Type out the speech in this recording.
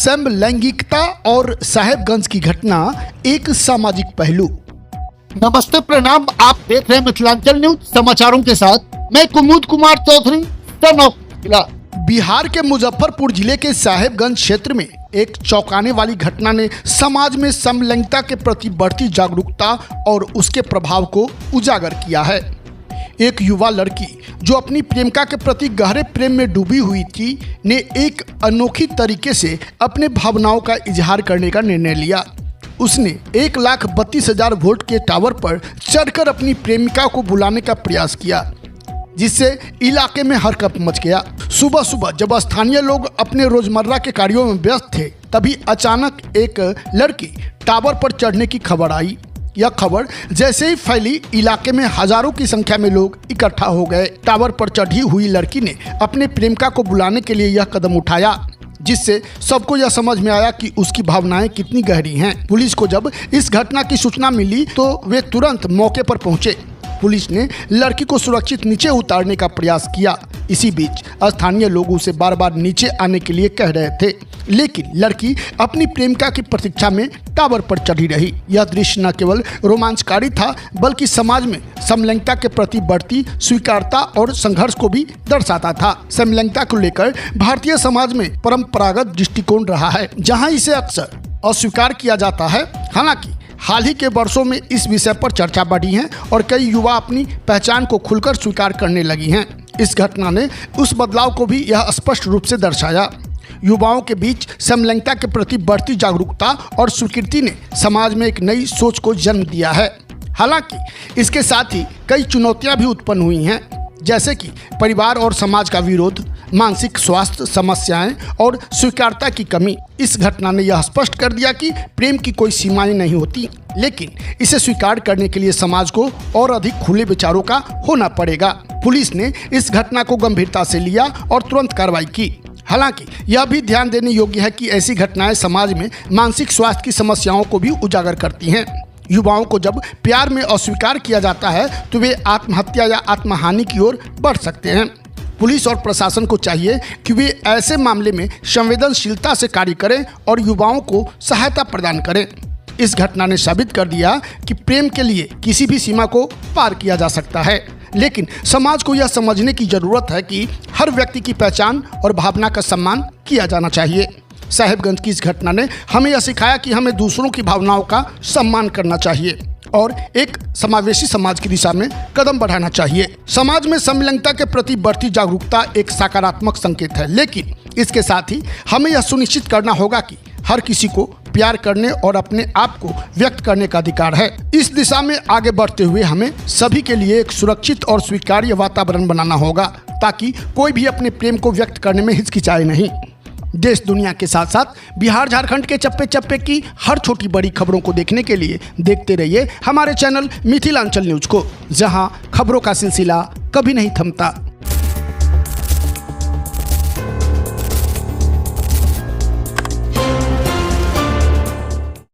समलैंगिकता और साहेबगंज की घटना, एक सामाजिक पहलू। नमस्ते, प्रणाम। आप देख रहे हैं मिथिलांचल न्यूज समाचारों के साथ मैं कुमुद कुमार चौधरी, सन ऑफ जिला। बिहार के मुजफ्फरपुर जिले के साहेबगंज क्षेत्र में एक चौंकाने वाली घटना ने समाज में समलैंगिकता के प्रति बढ़ती जागरूकता और उसके प्रभाव को उजागर किया है। एक युवा लड़की जो अपनी प्रेमिका के प्रति गहरे प्रेम में डूबी हुई थी ने एक अनोखी तरीके से अपने भावनाओं का इजहार करने का निर्णय लिया। उसने 1,32,000 वोल्ट के टावर पर चढ़कर अपनी प्रेमिका को बुलाने का प्रयास किया, जिससे इलाके में हड़कंप मच गया। सुबह सुबह जब स्थानीय लोग अपने रोजमर्रा के कार्यों में व्यस्त थे, तभी अचानक एक लड़की टावर पर चढ़ने की खबर आई। यह खबर जैसे ही फैली, इलाके में हजारों की संख्या में लोग इकट्ठा हो गए। टावर पर चढ़ी हुई लड़की ने अपने प्रेमिका को बुलाने के लिए यह कदम उठाया, जिससे सबको यह समझ में आया कि उसकी भावनाएं कितनी गहरी हैं। पुलिस को जब इस घटना की सूचना मिली तो वे तुरंत मौके पर पहुंचे। पुलिस ने लड़की को सुरक्षित नीचे उतारने का प्रयास किया। इसी बीच स्थानीय लोग उसे बार बार नीचे आने के लिए कह रहे थे, लेकिन लड़की अपनी प्रेमिका की प्रतीक्षा में टावर पर चढ़ी रही। यह दृश्य न केवल रोमांचकारी था, बल्कि समाज में समलैंगिकता के प्रति बढ़ती स्वीकार्यता और संघर्ष को भी दर्शाता था। समलैंगिकता को लेकर भारतीय समाज में परंपरागत दृष्टिकोण रहा है, जहां इसे अक्सर अस्वीकार किया जाता है। हालांकि हाल ही के वर्षों में इस विषय पर चर्चा बढ़ी है और कई युवा अपनी पहचान को खुलकर स्वीकार करने लगी हैं। इस घटना ने उस बदलाव को भी यह स्पष्ट रूप से दर्शाया। युवाओं के बीच समलैंगिकता के प्रति बढ़ती जागरूकता और स्वीकृति ने समाज में एक नई सोच को जन्म दिया है। हालांकि इसके साथ ही कई चुनौतियां भी उत्पन्न हुई हैं, जैसे कि परिवार और समाज का विरोध, मानसिक स्वास्थ्य समस्याएं और स्वीकार्यता की कमी। इस घटना ने यह स्पष्ट कर दिया कि प्रेम की कोई सीमाएं नहीं होती, लेकिन इसे स्वीकार करने के लिए समाज को और अधिक खुले विचारों का होना पड़ेगा। पुलिस ने इस घटना को गंभीरता से लिया और तुरंत कार्रवाई की। हालांकि यह भी ध्यान देने योग्य है कि ऐसी घटनाएं समाज में मानसिक स्वास्थ्य की समस्याओं को भी उजागर करती हैं। युवाओं को जब प्यार में अस्वीकार किया जाता है तो वे आत्महत्या या आत्महानि की ओर बढ़ सकते हैं। पुलिस और प्रशासन को चाहिए कि वे ऐसे मामले में संवेदनशीलता से कार्य करें और युवाओं को सहायता प्रदान करें। इस घटना ने साबित कर दिया कि प्रेम के लिए किसी भी सीमा को पार किया जा सकता है, लेकिन समाज को यह समझने की जरूरत है कि हर व्यक्ति की पहचान और भावना का सम्मान किया जाना चाहिए। साहेबगंज की इस घटना ने हमें यह सिखाया कि हमें दूसरों की भावनाओं का सम्मान करना चाहिए और एक समावेशी समाज की दिशा में कदम बढ़ाना चाहिए। समाज में समलैंगिकता के प्रति बढ़ती जागरूकता एक सकारात्मक संकेत है, लेकिन इसके साथ ही हमें यह सुनिश्चित करना होगा कि हर किसी को प्यार करने और अपने आप को व्यक्त करने का अधिकार है। इस दिशा में आगे बढ़ते हुए हमें सभी के लिए एक सुरक्षित और स्वीकार्य वातावरण बनाना होगा, ताकि कोई भी अपने प्रेम को व्यक्त करने में हिचकिचाए नहीं। देश दुनिया के साथ साथ बिहार झारखंड के चप्पे चप्पे की हर छोटी बड़ी खबरों को देखने के लिए देखते रहिए हमारे चैनल मिथिलांचल न्यूज को, जहां खबरों का सिलसिला कभी नहीं थमता।